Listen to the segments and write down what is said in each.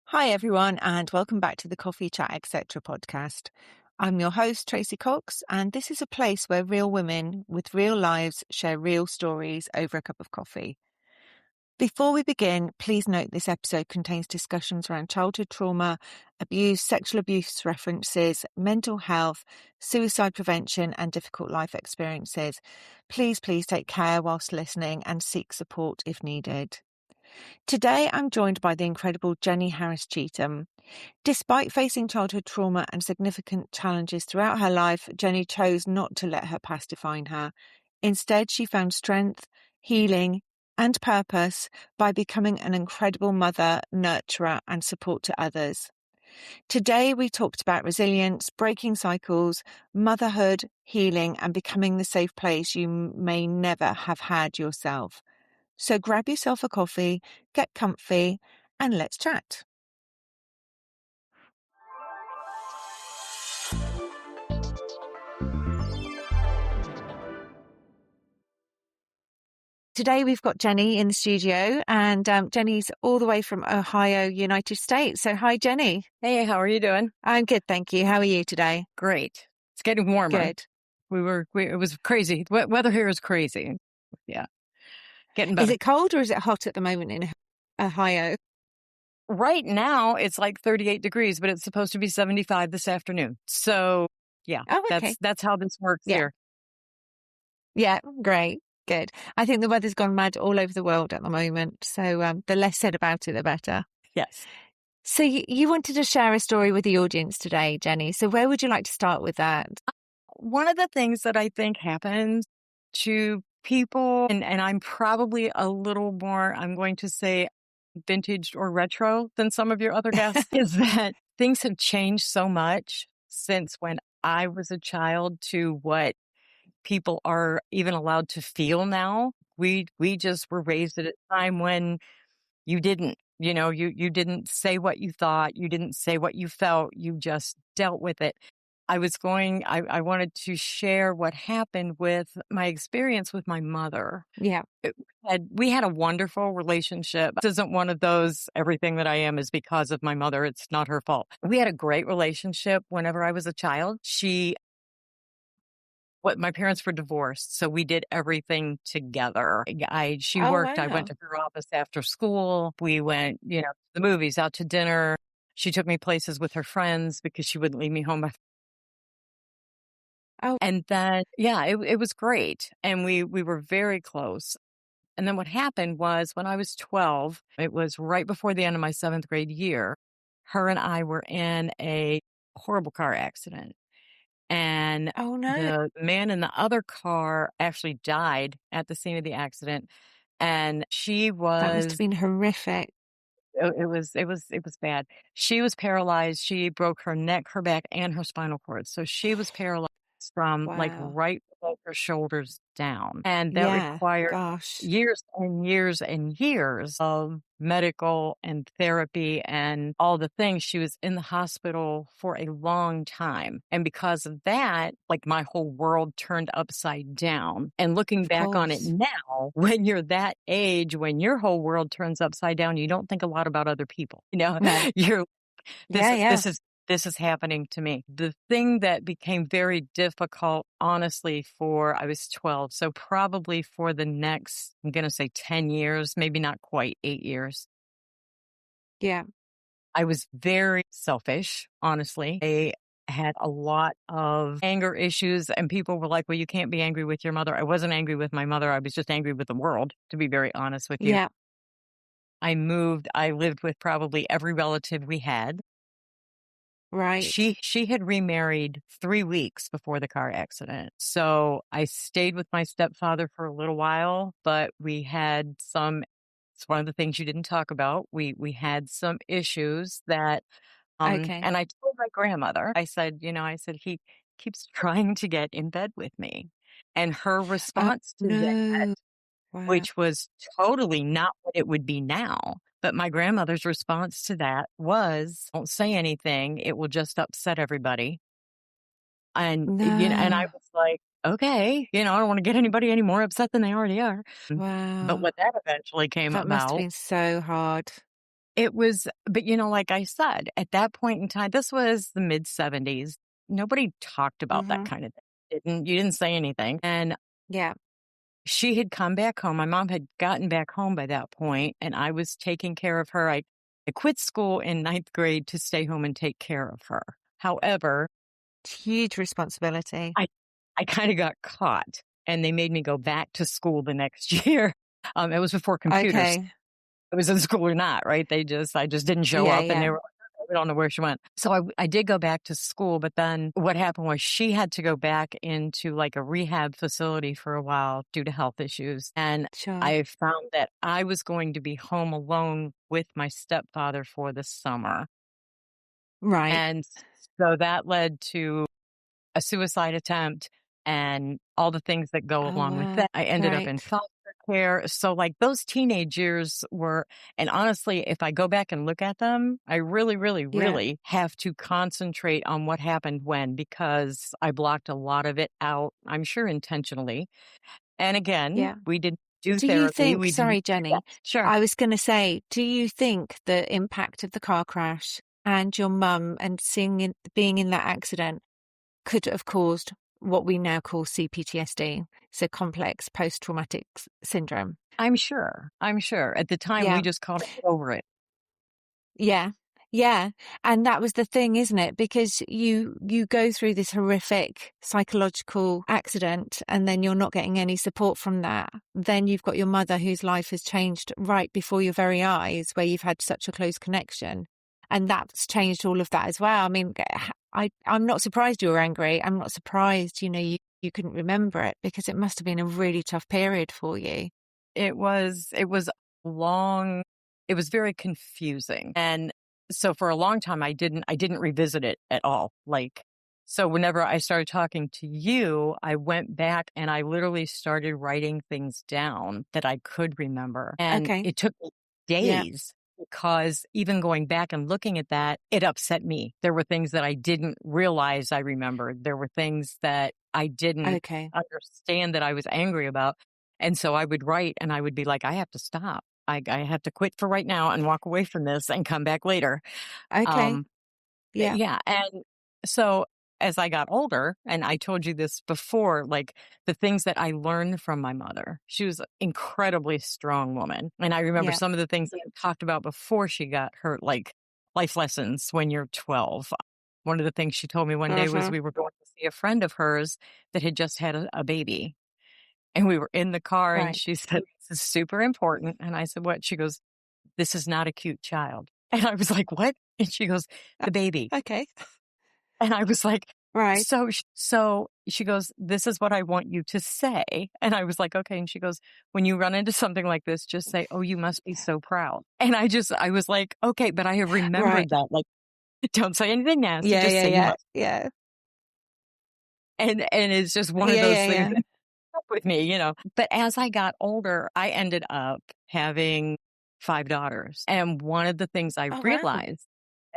Hi, everyone, and welcome back to the Coffee Chat Etc. podcast. I'm your host, Tracy Cox, and this is a place where real women with real lives share real stories over a cup of coffee. Before we begin, please note this episode contains discussions around childhood trauma, abuse, sexual abuse references, mental health, suicide prevention, and difficult life experiences. Please take care whilst listening and seek support if needed. Today, I'm joined by the incredible Jeni Harris-Cheetham. Despite facing childhood trauma and significant challenges throughout her life, Jeni chose not to let her past define her. Instead, she found strength, healing, and purpose by becoming an incredible mother, nurturer, and support to others. Today, we talked about resilience, breaking cycles, motherhood, healing, and becoming the safe place you may never have had yourself. So grab yourself a coffee, get comfy, and let's chat. Today we've got Jeni in the studio, and Jeni's all the way from Ohio, United States. So hi, Jeni. Hey, how are you doing? I'm good, thank you. How are you today? Great. It's getting warmer. Good. It was crazy. Weather here is crazy. Yeah. Getting better. Is it cold or is it hot at the moment in Ohio? Right now it's like 38 degrees, but it's supposed to be 75 this afternoon. So yeah, okay. that's how this works here. Yeah, great. Good. I think the weather's gone mad all over the world at the moment. So the less said about it, the better. Yes. So you wanted to share a story with the audience today, Jeni. So where would you like to start with that? One of the things that I think happens to people, and I'm probably a little more, I'm going to say vintage or retro than some of your other guests, is that things have changed so much since when I was a child to what people are even allowed to feel now. We just were raised at a time when you didn't, you didn't say what you thought, you didn't say what you felt, you just dealt with it. I wanted to share what happened with my experience with my mother. Yeah. We had a wonderful relationship. This isn't one of those, everything that I am is because of my mother. It's not her fault. We had a great relationship whenever I was a child. My parents were divorced, so we did everything together. She worked. Wow. I went to her office after school. We went, to the movies, out to dinner. She took me places with her friends because she wouldn't leave me home. And then, it was great. And we were very close. And then what happened was when I was 12, it was right before the end of my 7th grade year, her and I were in a horrible car accident. And the man in the other car actually died at the scene of the accident. And that must have been horrific. It was bad. She was paralyzed. She broke her neck, her back, and her spinal cord. So she was paralyzed from like right below her shoulders down. And that required years and years and years of medical and therapy and all the things. She was in the hospital for a long time. And because of that, like my whole world turned upside down. And looking back on it now, when you're that age, when your whole world turns upside down, you don't think a lot about other people. This is happening to me. The thing that became very difficult, honestly, I was 12, so probably for the next, I'm going to say 10 years, maybe not quite 8 years. Yeah. I was very selfish, honestly. I had a lot of anger issues, and people were like, well, you can't be angry with your mother. I wasn't angry with my mother. I was just angry with the world, to be very honest with you. Yeah. I lived with probably every relative we had. Right. She had remarried 3 weeks before the car accident. So I stayed with my stepfather for a little while, but we had it's one of the things you didn't talk about. We had some issues that, and I told my grandmother, I said, he keeps trying to get in bed with me. And her response to that, which was totally not what it would be now. But my grandmother's response to that was, don't say anything. It will just upset everybody. And, and I was like, okay, I don't want to get anybody any more upset than they already are. But Wow. what that eventually came That must have about, been so hard. it was, but like I said, at that point in time, this was the mid 70s. Nobody talked about that Hmm. kind of thing. You didn't say anything. And Yeah. she had come back home. My mom had gotten back home by that point, and I was taking care of her. I quit school in ninth grade to stay home and take care of her. However, It's huge responsibility. I I kind of got caught, and they made me go back to school the next year. It was before computers. Okay. I was in school or not, right? I just didn't show Yeah, up, and they yeah. were like, "Oh, we don't know where she went." So I did go back to school, but then what happened was she had to go back into like a rehab facility for a while due to health issues. And Sure. I found that I was going to be home alone with my stepfather for the summer. Right. And so that led to a suicide attempt and all the things that go Oh, along with wow. that. I ended up in Right. foster care. So, like, those teenage years were, and honestly, if I go back and look at them, I really, really, Yeah. really have to concentrate on what happened when, because I blocked a lot of it out, I'm sure intentionally. And again, Yeah. we didn't do Do you therapy. think, We didn't sorry, do that. Jenny, Sure. I was going to say, do you think the impact of the car crash and your mum and being in that accident could have caused what we now call CPTSD, so complex post-traumatic syndrome? I'm sure. I'm sure. At the time, we Yeah. just called it "Get over it." Yeah. Yeah. And that was the thing, isn't it? Because you go through this horrific psychological accident and then you're not getting any support from that. Then you've got your mother whose life has changed right before your very eyes, where you've had such a close connection. And that's changed all of that as well. I mean, I'm not surprised you were angry. I'm not surprised, you couldn't remember it, because it must have been a really tough period for you. It was long, it was very confusing. And so for a long time I didn't revisit it at all. Like, so whenever I started talking to you, I went back and I literally started writing things down that I could remember. And Okay. it took me Yeah. days, because even going back and looking at that, it upset me. There were things that I didn't realize I remembered. There were things that I didn't Okay. understand that I was angry about. And so I would write and I would be like, I have to stop. I have to quit for right now and walk away from this and come back later. Okay. Um, Yeah. yeah. And so as I got older, and I told you this before, like the things that I learned from my mother, she was an incredibly strong woman. And I remember Yeah. some of the things that I talked about before she got hurt, like life lessons when you're 12. One of the things she told me one day was Mhm. we were going to see a friend of hers that had just had a baby. And we were in the car and Right. she said, "This is super important." And I said, "What?" She goes, "This is not a cute child." And I was like, "What?" And she goes, Uh, "The baby." okay. And I was like, Right. so she goes, "This is what I want you to say." And I was like, "Okay." And she goes, "When you run into something like this, just say, 'Oh, you must be so proud.'" And I was like, "Okay, but I have Right. remembered that. Like, don't say anything nasty. Yeah, Just yeah, say you yeah, must." yeah. And it's just one of Yeah, those yeah, things yeah. up with me. But as I got older, I ended up having 5 daughters. And one of the things I Oh, wow. realized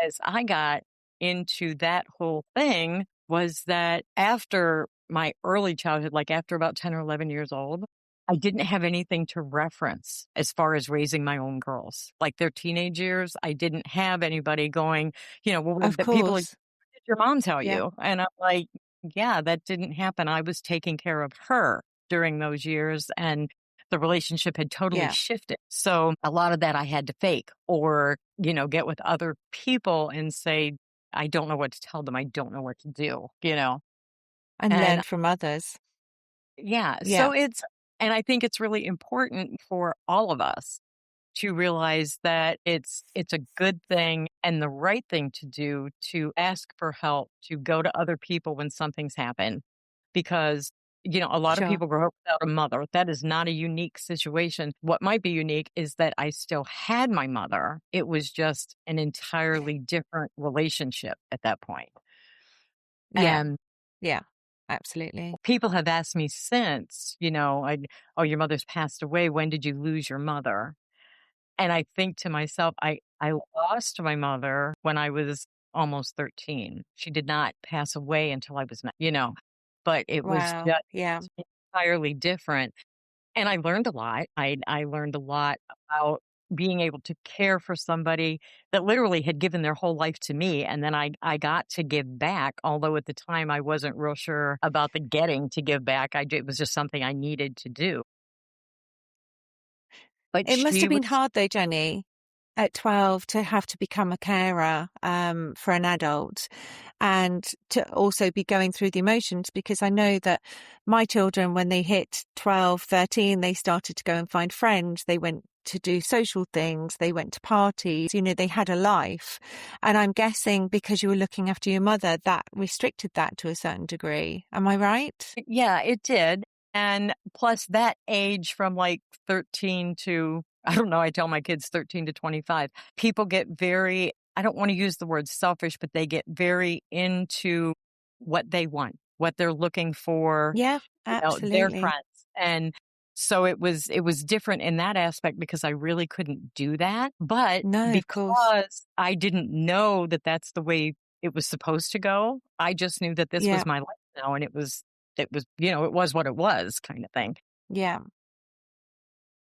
as I got into that whole thing was that after my early childhood, like after about 10 or 11 years old, I didn't have anything to reference as far as raising my own girls. Like their teenage years, I didn't have anybody going, well, Of the people like, course. "What did your mom tell Yeah, you?" And I'm like, yeah, that didn't happen. I was taking care of her during those years, and the relationship had totally yeah. shifted. So a lot of that I had to fake or, get with other people and say, I don't know what to tell them. I don't know what to do. And And learn from others. yeah, Yeah, and I think it's really important for all of us to realize that it's a good thing and the right thing to do to ask for help, to go to other people when something's happened. Because, a lot of sure. people grow up without a mother. That is not a unique situation. What might be unique is that I still had my mother. It was just an entirely different relationship at that point. Yeah, And yeah, absolutely. people have asked me since, oh, your mother's passed away. When did you lose your mother? And I think to myself, I lost my mother when I was almost 13. She did not pass away until I was 9. but it was Wow. just Yeah. entirely different. And I learned a lot. I learned a lot about being able to care for somebody that literally had given their whole life to me, and then I got to give back, although at the time I wasn't real sure about the getting to give back. It was just something I needed to do. But It must she have was been hard though, Jenny, at 12 to have to become a carer for an adult and to also be going through the emotions, because I know that my children, when they hit 12, 13, they started to go and find friends. They went to do social things. They went to parties. They had a life. And I'm guessing because you were looking after your mother, that restricted that to a certain degree. Am I right? Yeah, it did. And plus that age from like 13 to, I don't know, I tell my kids 13 to 25, people get very, I don't want to use the word selfish, but they get very into what they want, what they're looking for, Yeah, their absolutely. friends. And so it was different in that aspect because I really couldn't do that. But No, of course. because I didn't know that that's the way it was supposed to go, I just knew that this Yeah, was my life now, and it was, it was what it was kind of thing. yeah,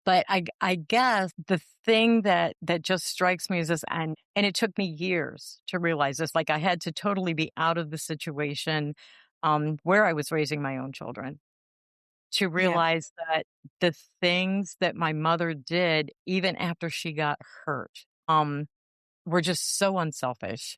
But I guess the thing that just strikes me is this, and it took me years to realize this. Like I had to totally be out of the situation where I was raising my own children to yeah. realize that the things that my mother did, even after she got hurt, were just so unselfish.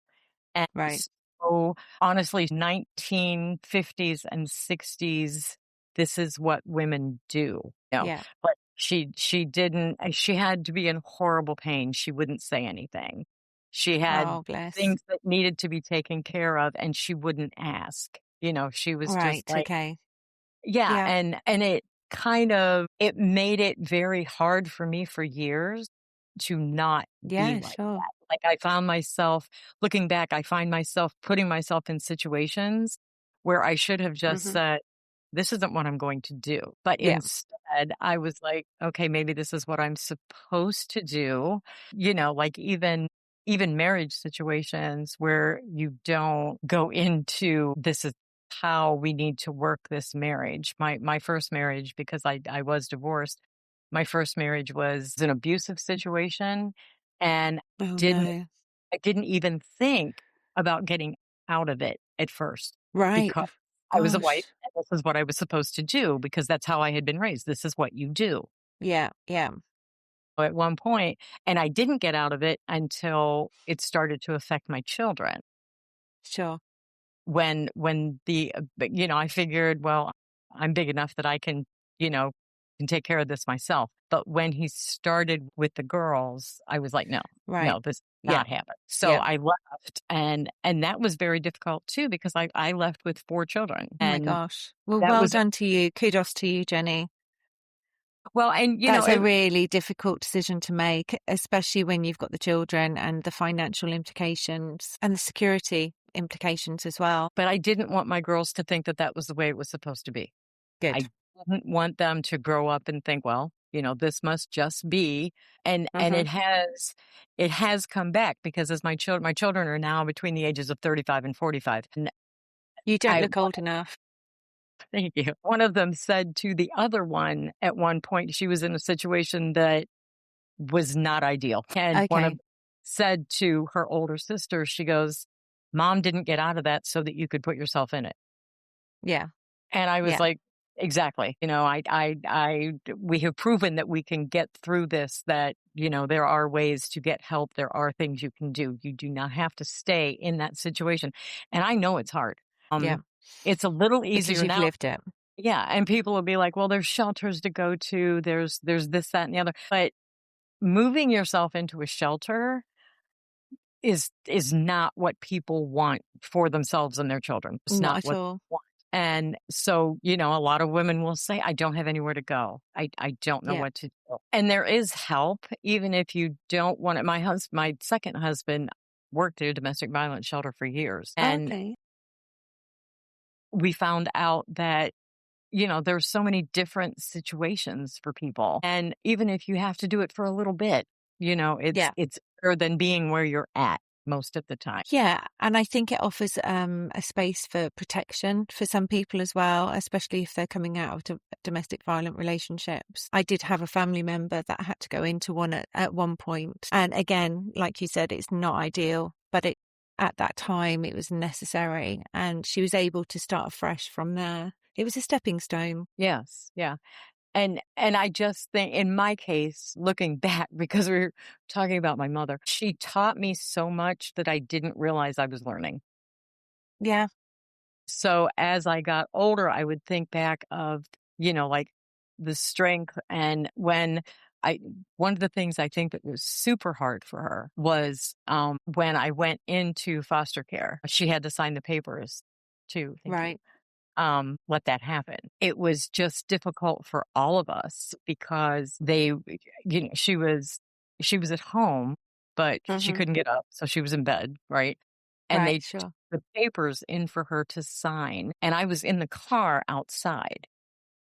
And Right. so honestly, 1950s and 60s, this is what women do. Yeah. But she didn't, she had to be in horrible pain. She wouldn't say anything. She had Oh, bless. things that needed to be taken care of and she wouldn't ask. She was just Right. like, Okay. yeah, Yeah. and it made it very hard for me for years to not be Yeah, like sure. that. Like, I found myself looking back, I find myself putting myself in situations where I should have just Hmm. said, "This isn't what I'm going to do." But Yeah. instead, I was like, "Okay, maybe this is what I'm supposed to do." Like even marriage situations where you don't go into, "This is how we need to work this marriage." My first marriage, because I was divorced, my first marriage was an abusive situation, and Oh, didn't no. I didn't even think about getting out of it at first Right. because I was a wife Gosh. and this is what I was supposed to do because that's how I had been raised. This is what you do Yeah. Yeah. at one point, and I didn't get out of it until it started to affect my children. Sure. I figured, well, I'm big enough that I you know, can take care of this myself. But when he started with the girls, I was like, no, Right. no, this Yeah. not happen. So Yeah. I left, and that was very difficult too because I left with 4 children, Oh, my and gosh. Well, that well was done to you. Kudos to you, Jenny. well, and That's a really difficult decision to make, especially when you've got the children and the financial implications and the security implications as well. but I didn't want my girls to think that that was the way it was supposed to be. Good. I didn't want them to grow up and think, well, this must just be, and Hmm. it has come back because as my children are now between the ages of 35 and 45. And You don't I look old enough. thank you. One of them said to the other one at one point, she was in a situation that was not ideal. And one of Okay. said to her older sister, she goes, "Mom didn't get out of that so that you could put yourself in it." Yeah. And I was Yeah. like, exactly. We have proven that we can get through this, that, there are ways to get help. There are things you can do. You do not have to stay in that situation. And I know it's hard. Yeah. It's a little Because easier you've now. lived it. Yeah. And people will be like, well, there's shelters to go to. There's this, that, and the other. But moving yourself into a shelter is not what people want for themselves and their children. It's Not not at what all. they want. And so, a lot of women will say, I don't have anywhere to go. I don't know Yeah. what to do. And there is help, even if you don't want it. My second husband worked at a domestic violence shelter for years. And Okay. we found out that, there's so many different situations for people. And even if you have to do it for a little bit, it's Yeah. it's better than being where you're at. most of the time. Yeah, and I think it offers a space for protection for some people as well, especially if they're coming out of domestic violent relationships. I did have a family member that had to go into one at one point. And again, like you said, it's not ideal, but at that time it was necessary. And she was able to start afresh from there. It was a stepping stone. Yes. Yeah. And I just think in my case, looking back, because we were talking about my mother, she taught me so much that I didn't realize I was learning. Yeah. So as I got older, I would think back of, like the strength. And one of the things I think that was super hard for her was when I went into foster care. She had to sign the papers too. Thank you. Right. Let that happen. It was just difficult for all of us because she was at home, but she Mm-hmm. couldn't get up. So she was in bed. Right. And Right. they took Sure. the papers in for her to sign. And I was in the car outside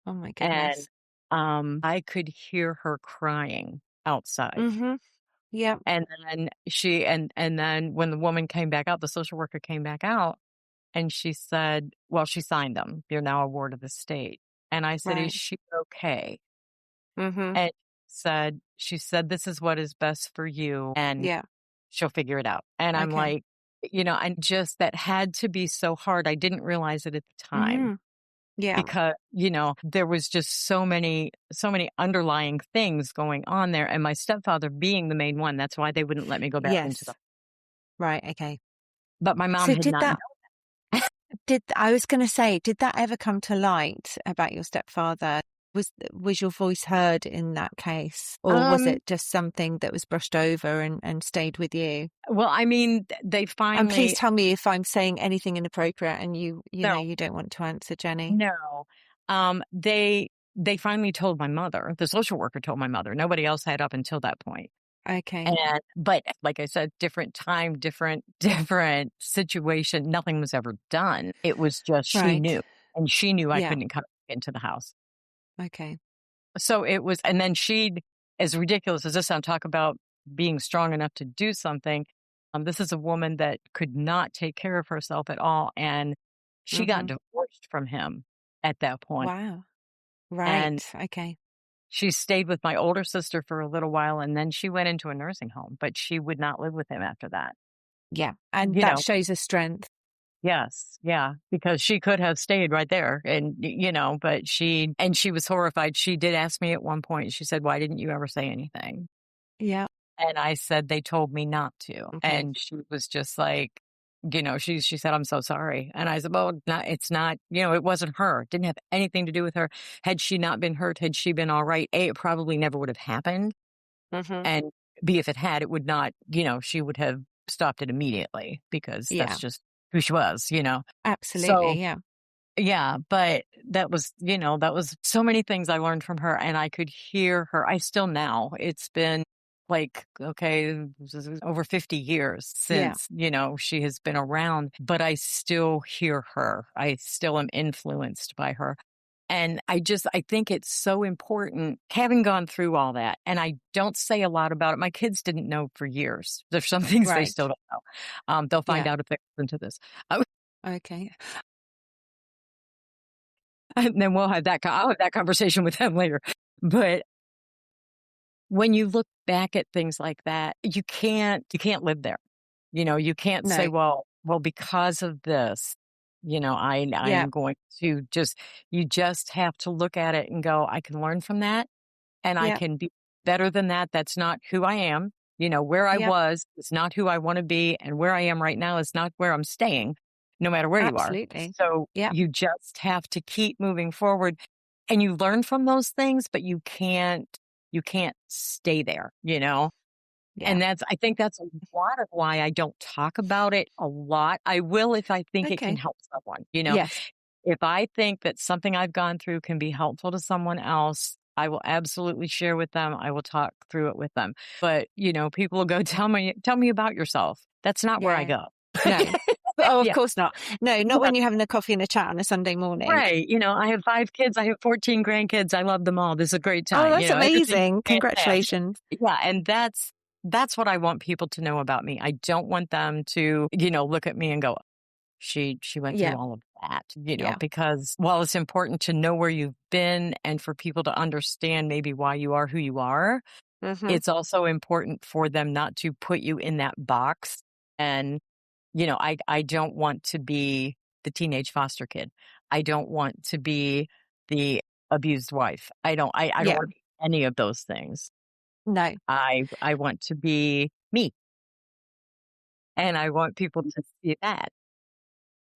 Oh my and, goodness. I could hear her crying outside. Mm-hmm. Yeah. And then and then when the woman came back out, the social worker came back out, and she said, well, she signed them. You're now a ward of the state. And I said, is Right. she okay? Mm-hmm. And she said, this is what is best for you and Yeah. she'll figure it out. And I'm Okay. like, and just that had to be so hard. I didn't realize it at the time Mm-hmm. Yeah. because, there was just so many underlying things going on there. And my stepfather being the main one, that's why they wouldn't let me go back into Yes. the, Right. Okay. but my mom So had not known. I was going to say, did that ever come to light about your stepfather? Was your voice heard in that case? Or was it just something that was brushed over and stayed with you? Well, I mean, they And please finally, tell me if I'm saying anything inappropriate and you know, no, you don't want to answer, Jenny. no. They finally told my mother. The social worker told my mother. Nobody else had up until that point. Okay. But like I said, different time, different situation. Nothing was ever done. It was just she Right. knew, and she knew I Yeah. couldn't come into the house. Okay. So it was, and then as ridiculous as this sounds, talk about being strong enough to do something. This is a woman that could not take care of herself at all, and she got Mm-hmm. divorced from him at that point. Wow. Right. And Okay. she stayed with my older sister for a little while, and then she went into a nursing home, but she would not live with him after that. Yeah. And You that know, shows a strength. yes, yeah, because she could have stayed right there and, but she was horrified. She did ask me at one point, she said, why didn't you ever say anything? Yeah. And I said, they told me not to. Okay. And she was just like, she said, I'm so sorry. And I said, well, it's not, it wasn't her. It didn't have anything to do with her. Had she not been hurt, had she been all right, A, it probably never would have happened. Mm-hmm. And B, if it had, it would not, she would have stopped it immediately because Yeah. that's just who she was, Absolutely. So, Yeah. yeah, but that was so many things I learned from her, and I could hear her. I still now, it's been like, okay, this is over 50 years Yeah. since, she has been around, but I still hear her. I still am influenced by her. And I think it's so important having gone through all that. And I don't say a lot about it. My kids didn't know for years. There's some things they Right. still don't know. They'll find Yeah. out if they listen to this. Okay. And then I'll have that conversation with them later. But when you look back at things like that, you can't live there. You can't say, No. well, because of this, I'm Yeah. going to you just have to look at it and go, I can learn from that and I Yeah. can be better than that. That's not who I am. Where I Yeah. was is not who I want to be. And where I am right now is not where I'm staying, no matter where you are. Absolutely. So Yeah. you just have to keep moving forward and you learn from those things, but you can't stay there, Yeah. And I think that's a lot of why I don't talk about it a lot. I will if I think it can Okay. help someone, Yes. If I think that something I've gone through can be helpful to someone else, I will absolutely share with them. I will talk through it with them. But, people will go, tell me about yourself. That's not where I Yeah. go. No. Oh, of Yeah. course not. No, not Yeah. when you're having a coffee and a chat on a Sunday morning. Right. I have 5 kids. I have 14 grandkids. I love them all. This is a great Oh, time. that's Everything's amazing. fantastic. Congratulations. Yeah. And that's That's what I want people to know about me. I don't want them to, look at me and go, she went through Yeah. all of that, Yeah. because while it's important to know where you've been and for people to understand maybe why you are who you are, Hmm. it's also important for them not to put you in that box. And, I don't want to be the teenage foster kid. I don't want to be the abused wife. I don't Yeah. want to be any of those things. No. I want to be me, and I want people to see that.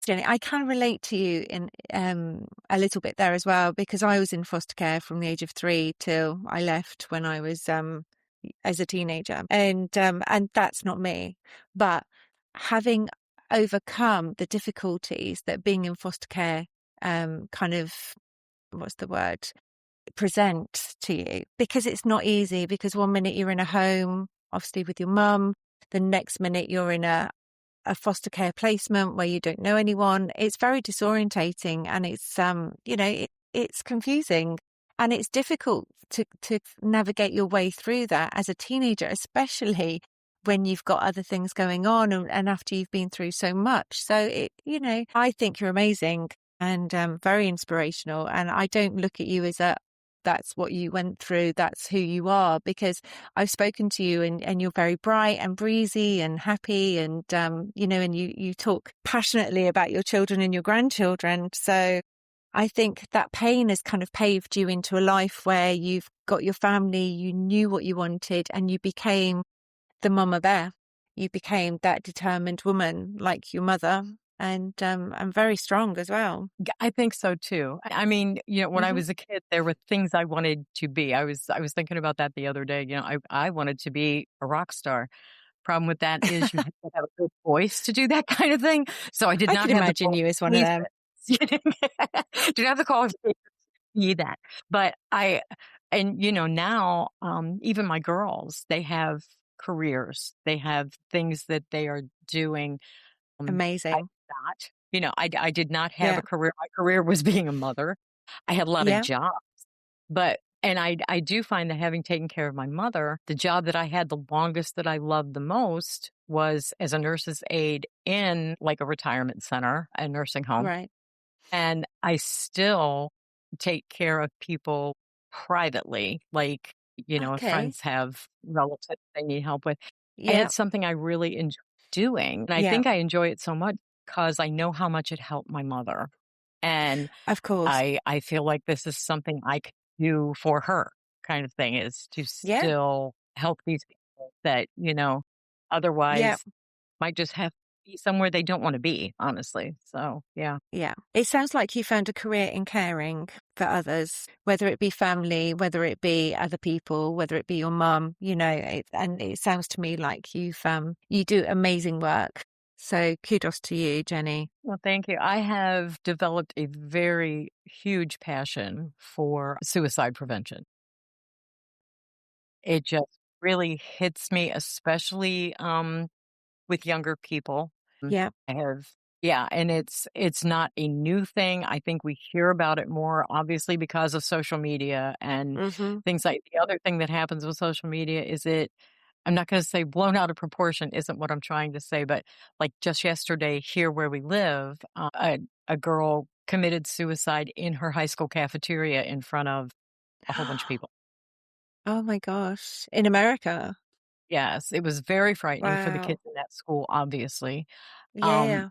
Jenny, I can relate to you in a little bit there as well, because I was in foster care from the age of 3 till I left when I was as a teenager, and that's not me. But having overcome the difficulties that being in foster care kind of, what's the word, present to you, because it's not easy. Because one minute you're in a home, obviously with your mum, the next minute you're in a foster care placement where you don't know anyone. It's very disorientating, and it's it's confusing, and it's difficult to navigate your way through that as a teenager, especially when you've got other things going on, and after you've been through so much. So I think you're amazing and very inspirational, and I don't look at you as a that's what you went through, that's who you are, because I've spoken to you, and you're very bright and breezy and happy, and and you talk passionately about your children and your grandchildren. So I think that pain has kind of paved you into a life where you've got your family, you knew what you wanted, and you became the mama bear. You became that determined woman like your mother, and very strong as well. I think so too. I mean, when I Hmm. was a kid, there were things I wanted to be. I was thinking about that the other day. I wanted to be a rock star. Problem with that is you have to have a good voice to do that kind of thing. So I did I not could have the imagine you as one of them. qualifications. Didn't have the qualifications to be that. But now, even my girls, they have careers. They have things that they are doing. I Amazing. did not. I did not have Yeah. a career. My career was being a mother. I had a lot of Yeah. jobs, and I do find that having taken care of my mother, the job that I had the longest that I loved the most was as a nurse's aide in like a retirement center, a nursing home. Right. And I still take care of people privately, like, if Okay. friends have relatives they need help with. And Yeah. it's something I really enjoy doing. And I Yeah. think I enjoy it so much because I know how much it helped my mother. And Of course. I feel like this is something I can do for her, kind of thing, is to Yeah. still help these people that, Yeah. otherwise might just have to be somewhere they don't want to be, honestly. So, yeah. Yeah. It sounds like you found a career in caring for others, whether it be family, whether it be other people, whether it be your mum, and it sounds to me like you do amazing work. So kudos to you, Jenny. Well, thank you. I have developed a very huge passion for suicide prevention. It just really hits me, especially with younger people. Yeah. I have, yeah, and it's not a new thing. I think we hear about it more, obviously, because of social media and Hmm. things like the other thing that happens with social media is I'm not going to say blown out of proportion isn't what I'm trying to say, but like just yesterday here where we live, a girl committed suicide in her high school cafeteria in front of a whole bunch of people. Oh my gosh. In America. Yes, it was very frightening for the Wow. kids in that school, obviously. Yeah. Um, Yeah.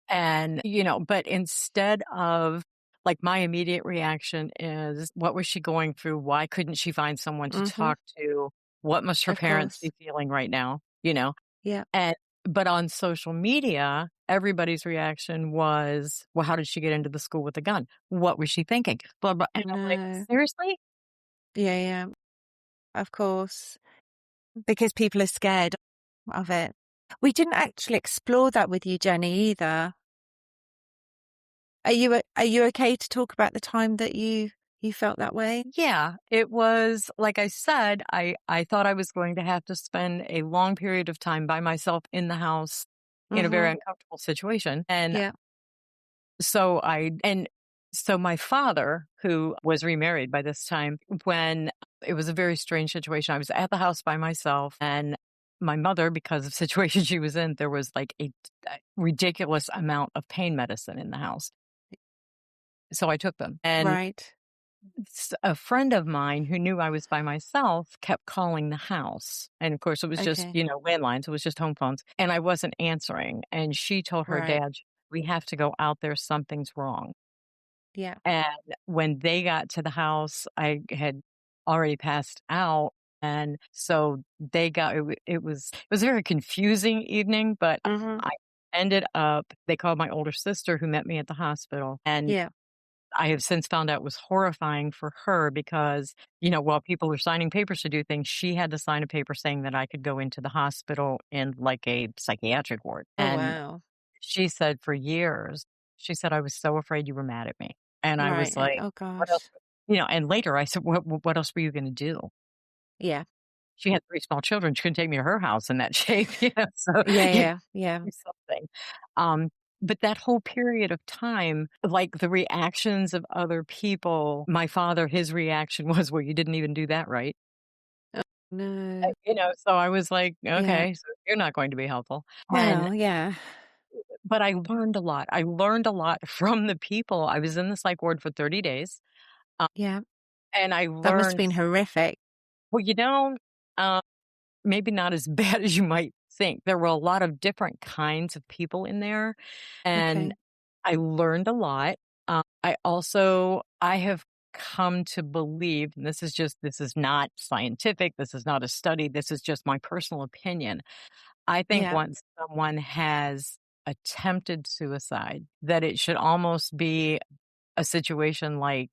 and, but instead of like my immediate reaction is, what was she going through? Why couldn't she find someone to Hmm. talk to? What must her Of parents course. be feeling right now? You know? Yeah. And but on social media, everybody's reaction was, "Well, how did she get into the school with a gun? What was she thinking?" Blah blah. And I'm like, No. seriously? Yeah. Yeah. Of course. Because people are scared of it. We didn't actually explore that with you, Jenny, either. Are you okay to talk about the time that you felt that way? Yeah, it was like I said. I thought I was going to have to spend a long period of time by myself in the house in a very Hmm. uncomfortable situation, and Yeah. so my father, who was remarried by this time, when it was a very strange situation, I was at the house by myself and my mother, because of situation she was in, there was like a ridiculous amount of pain medicine in the house. So I took them. And Right. a friend of mine who knew I was by myself kept calling the house. And of course, it was just, Okay. landlines, it was just home phones. And I wasn't answering. And she told her Right. dad, "We have to go out there. Something's wrong." Yeah. And when they got to the house, I had already passed out. And so they got it was a very confusing evening, but Mhm. I ended up they called my older sister who met me at the hospital. And Yeah. I have since found out it was horrifying for her because, while people were signing papers to do things, she had to sign a paper saying that I could go into the hospital in like a psychiatric ward. Oh, And wow. she said for years, she said, "I was so afraid you were mad at me." And I Right. was like, Oh "What else?" gosh. And later I said, "What else were you going to do?" Yeah. She had 3 small children. She couldn't take me to her house in that shape, so Yeah, you yeah, yeah, do something. Um, but that whole period of time, like the reactions of other people, my father, his reaction was, "Well, you didn't even do that right." no. So I was like, Yeah. "Okay, so you're not going to be helpful." And Well, yeah, but I learned a lot. I learned a lot from the people. I was in the psych ward for 30 days, um, yeah. and I That must have learned been horrific. well, uh, maybe not as bad as you might think. There were a lot of different kinds of people in there, and Okay. I learned a lot. I have come to believe, and this is not scientific, this is not a study, this is just my personal opinion. I think Yeah. once someone has attempted suicide, that it should almost be a situation like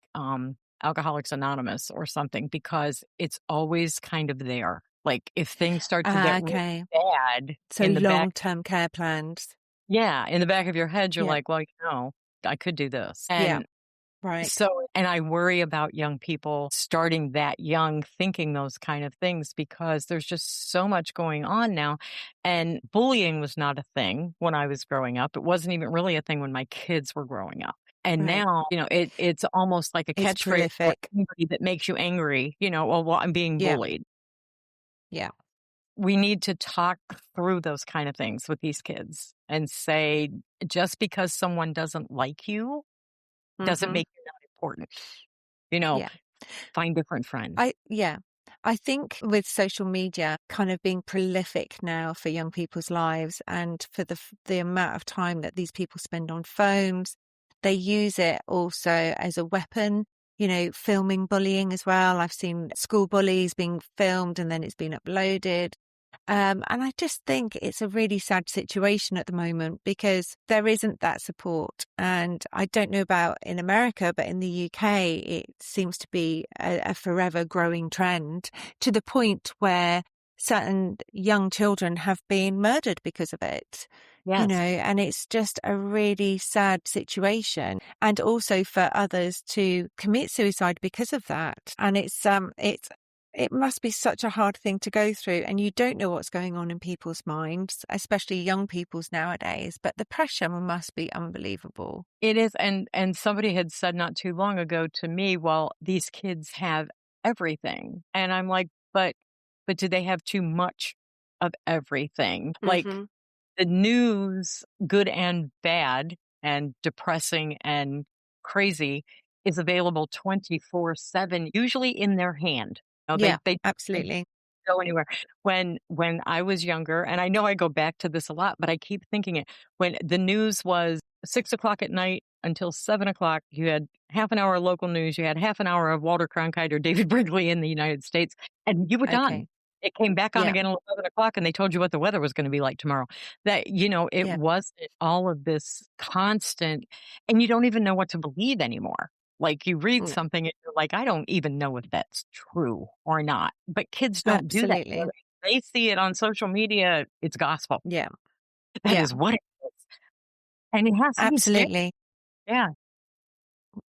Alcoholics Anonymous or something, because it's always kind of there. Like if things start to get really Okay. bad So in the back, long-term care plans. yeah, in the back of your head, you're Yeah. like, well, I could do this. Yeah. And Right. so, and I worry about young people starting that young thinking those kind of things because there's just so much going on now. And bullying was not a thing when I was growing up. It wasn't even really a thing when my kids were growing up. And Right. now, it's almost like a It's catchphrase for prolific. anybody that makes you angry, well, I'm being Yeah. bullied. Yeah. We need to talk through those kind of things with these kids and say, just because someone doesn't like you doesn't Mhm. make you not important. You know, Yeah. Find different friends. Yeah. I think with social media kind of being prolific now for young people's lives and for the amount of time that these people spend on phones, they use it also as a weapon, filming bullying as well. I've seen school bullies being filmed and then it's been uploaded. And I just think it's a really sad situation at the moment because there isn't that support. And I don't know about in America, but in the UK, it seems to be a forever growing trend to the point where certain young children have been murdered because of it. Yes. And it's just a really sad situation. And also for others to commit suicide because of that. And it must be such a hard thing to go through, and you don't know what's going on in people's minds, especially young people's nowadays, but the pressure must be unbelievable. It is, and somebody had said not too long ago to me, "Well, these kids have everything." And I'm like, "But do they have too much of everything?" Like, Mhm. the news, good and bad and depressing and crazy, is available 24/7, usually in their hand. Yeah, They absolutely. go anywhere. When I was younger, and I know I go back to this a lot, but I keep thinking it, when the news was 6 o'clock at night until 7 o'clock, you had half an hour of local news, you had half an hour of Walter Cronkite or David Brinkley in the United States, and you were done. Okay. It came back on Yeah, again at 11 o'clock, and they told you what the weather was going to be like tomorrow. It yeah. wasn't all of this constant, and you don't even know what to believe anymore. Like, you read Mm, something and you're like, "I don't even know if that's true or not." But kids don't do that. absolutely. They see it on social media, it's gospel. Yeah, That yeah, is what it is. And it has to be scary. absolutely. Yeah.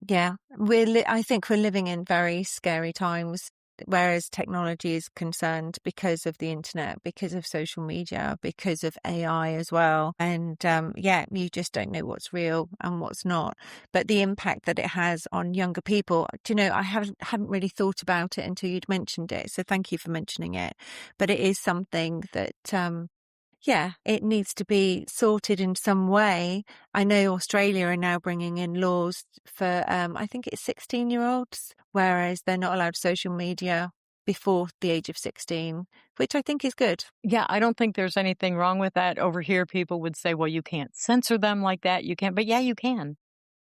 Yeah. I think we're living in very scary times. whereas technology is concerned because of the internet, because of social media, because of AI as well. And yeah, you just don't know what's real and what's not. But the impact that it has on younger people, do you know, I hadn't really thought about it until you'd mentioned it. So thank you for mentioning it. But it is something that yeah, it needs to be sorted in some way. I know Australia are now bringing in laws for, I think it's 16-year-olds, whereas they're not allowed social media before the age of 16, which I think is good. Yeah, I don't think there's anything wrong with that. Over here, people would say, well, you can't censor them like that. You can't. But yeah, you can.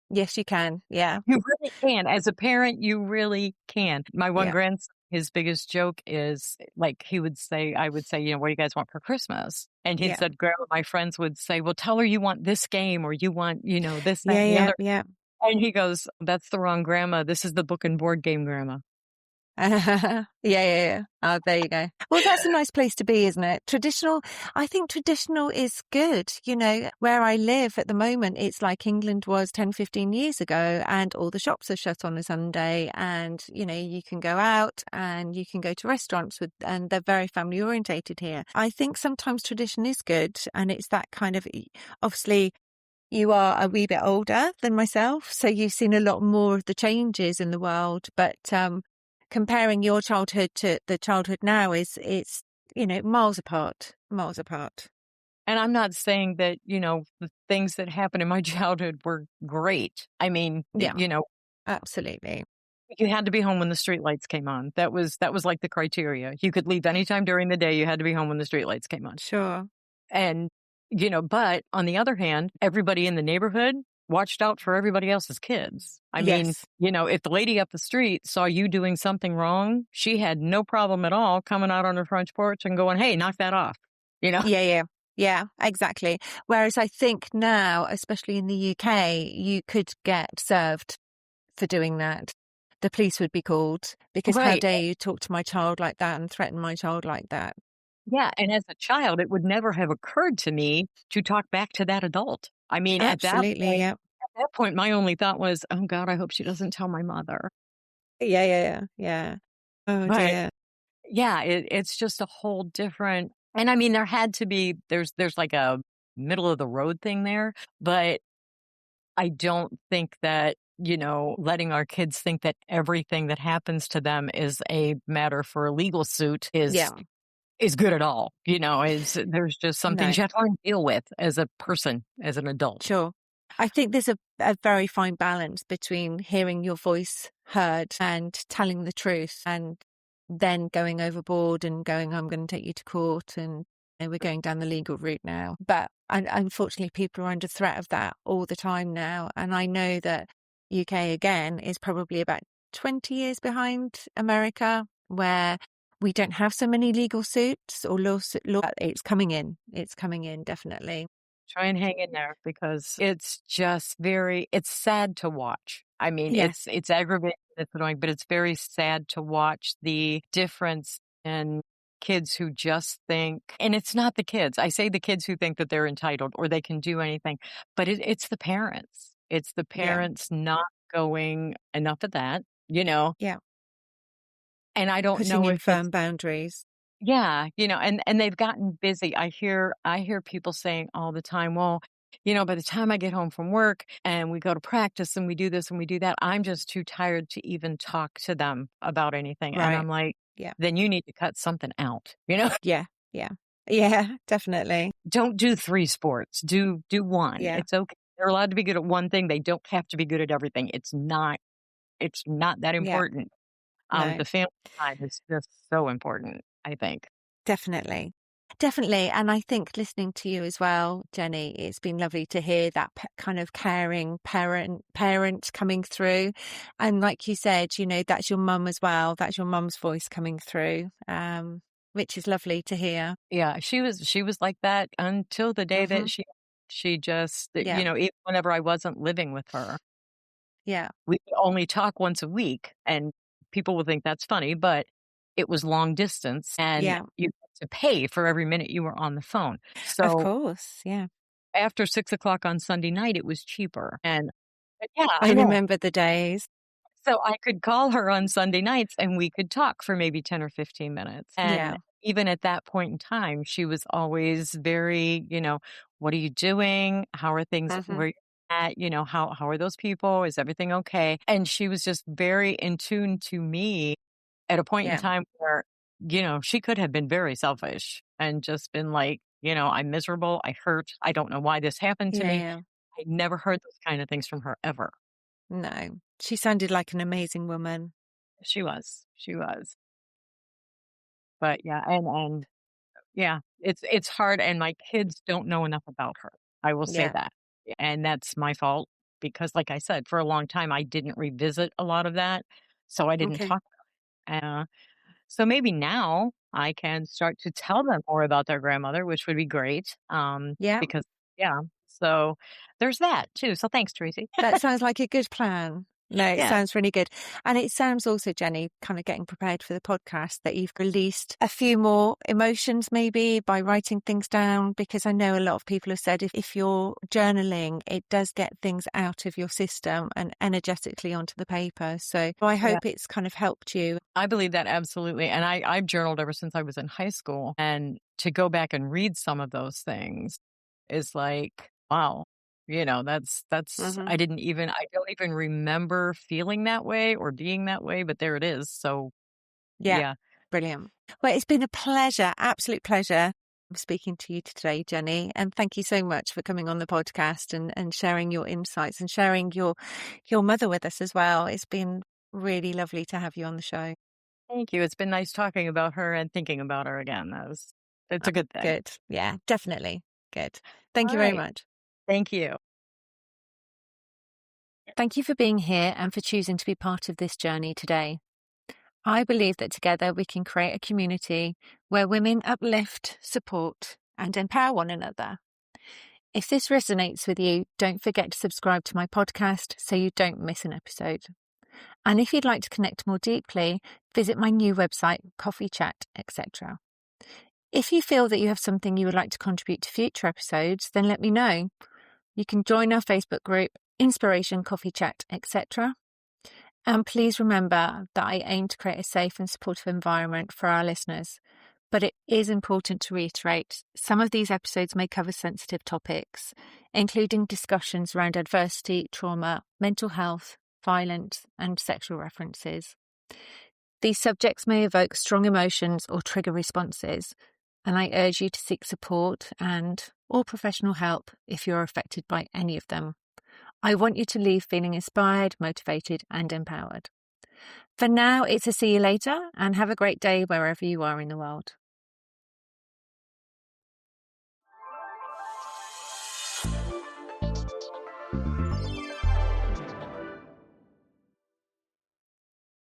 Yes, you can. Yeah. You really can. As a parent, you really can. My one Yeah. grandson, his biggest joke is like he would say, I would say, what do you guys want for Christmas? And he Yeah. said, Grandma, my friends would say, well, tell her you want this game or you want, this, that, Yeah. and the Yeah. other. Yeah. And he goes, that's the wrong grandma. This is the book and board game grandma. Yeah, yeah, yeah. Oh, there you go. Well, that's a nice place to be, isn't it? Traditional, I think traditional is good. You know, where I live at the moment, it's like England was 10, 15 years ago, and all the shops are shut on a Sunday. And, you know, you can go out and you can go to restaurants and they're very family orientated here. I think sometimes tradition is good. And it's that kind of, obviously, you are a wee bit older than myself, so you've seen a lot more of the changes in the world. But comparing your childhood to the childhood now it's miles apart, miles apart. And I'm not saying that, the things that happened in my childhood were great. I mean, Yeah, absolutely. you had to be home when the streetlights came on. That was like the criteria. You could leave anytime during the day. You had to be home when the streetlights came on. Sure. And, but on the other hand, everybody in the neighborhood watched out for everybody else's kids. I mean, Yes. if the lady up the street saw you doing something wrong, she had no problem at all coming out on her front porch and going, hey, knock that off. Yeah, exactly. Whereas I think now, especially in the UK, you could get served for doing that. The police would be called because how Right. dare you talk to my child like that and threaten my child like that. Yeah, and as a child, it would never have occurred to me to talk back to that adult. I mean, Absolutely. Yeah. at that point, my only thought was, "Oh God, I hope she doesn't tell my mother." Yeah. Oh But dear. yeah, it's just a whole different. And I mean, there had to be there's like a middle of the road thing there, but I don't think that letting our kids think that everything that happens to them is a matter for a legal suit Yeah. is good at all. There's just some things No. you have to learn to deal with as a person, as an adult. Sure. I think there's a very fine balance between hearing your voice heard and telling the truth and then going overboard and going, I'm going to take you to court and we're going down the legal route now. But unfortunately, people are under threat of that all the time now. And I know that UK, again, is probably about 20 years behind America, where we don't have so many legal suits or lawsuits. It's coming in. It's coming in, definitely. Try and hang in there because it's just it's sad to watch. I mean, Yes. it's aggravating, it's annoying, but it's very sad to watch the difference in kids who just think, and it's not the kids. I say the kids who think that they're entitled or they can do anything, but it's the parents. It's the Yeah. parents not going, enough of that, Yeah. and I don't Putting know in if it's, firm boundaries. yeah, and they've gotten busy. I hear people saying all the time, well, by the time I get home from work and we go to practice and we do this and we do that, I'm just too tired to even talk to them about anything. And Right. I'm like, Yeah. then you need to cut something out. Yeah. Yeah. Yeah, definitely. Don't do 3 sports. Do one. Yeah. It's okay. They're allowed to be good at one thing. They don't have to be good at everything. It's not that Yeah. important. No, The family time is just so important, I think. definitely. Definitely. And I think listening to you as well, Jenny, it's been lovely to hear that kind of caring parent coming through. And like you said, that's your mum as well. That's your mum's voice coming through, which is lovely to hear. Yeah, she was like that until the day Hmm. that she just, Yeah. even whenever I wasn't living with her, Yeah. we could only talk once a week, and people will think that's funny, but it was long distance, and Yeah. you had to pay for every minute you were on the phone. Of So course. Yeah. after 6 o'clock on Sunday night, it was cheaper, and yeah, I I know. remember the days. So I could call her on Sunday nights and we could talk for maybe 10 or 15 minutes. Yeah. And even at that point in time, she was always very, what are you doing? How are things Hmm. where you're at? How are those people? Is everything okay? And she was just very in tune to me at a point in Yeah. time where, she could have been very selfish and just been like, I'm miserable. I hurt. I don't know why this happened to Yeah. me. Yeah. I never heard those kind of things from her ever. No, she sounded like an amazing woman. She was. She was. But yeah, and yeah, it's hard and my kids don't know enough about her. I will say Yeah. that. And that's my fault because like I said, for a long time I didn't revisit a lot of that. So I didn't Okay. talk so maybe now I can start to tell them more about their grandmother, which would be great. Yeah. Because yeah. So there's that too. So thanks, Tracy. That sounds like a good plan. No, it Yeah. sounds really good. And it sounds also, Jenny, kind of getting prepared for the podcast, that you've released a few more emotions maybe by writing things down, because I know a lot of people have said if you're journaling, it does get things out of your system and energetically onto the paper. So I hope it's kind of helped you. I believe that absolutely. And I've journaled ever since I was in high school. And to go back and read some of those things is like, wow, Hmm. I don't even remember feeling that way or being that way, but there it is. So Yeah. yeah. Brilliant. Well, it's been a pleasure, absolute pleasure speaking to you today, Jenny. And thank you so much for coming on the podcast and sharing your insights and sharing your mother with us as well. It's been really lovely to have you on the show. Thank you. It's been nice talking about her and thinking about her again. It's a good thing. Good. Yeah, definitely. Good. Thank All you very right. much. Thank you. Thank you for being here and for choosing to be part of this journey today. I believe that together we can create a community where women uplift, support, and empower one another. If this resonates with you, don't forget to subscribe to my podcast so you don't miss an episode. And if you'd like to connect more deeply, visit my new website, Coffee Chat, etc. If you feel that you have something you would like to contribute to future episodes, then let me know. You can join our Facebook group, Inspiration Coffee Chat, etc. And please remember that I aim to create a safe and supportive environment for our listeners. But it is important to reiterate, some of these episodes may cover sensitive topics, including discussions around adversity, trauma, mental health, violence, and sexual references. These subjects may evoke strong emotions or trigger responses, and I urge you to seek support or professional help if you're affected by any of them. I want you to leave feeling inspired, motivated, and empowered. For now, it's a see you later, and have a great day wherever you are in the world.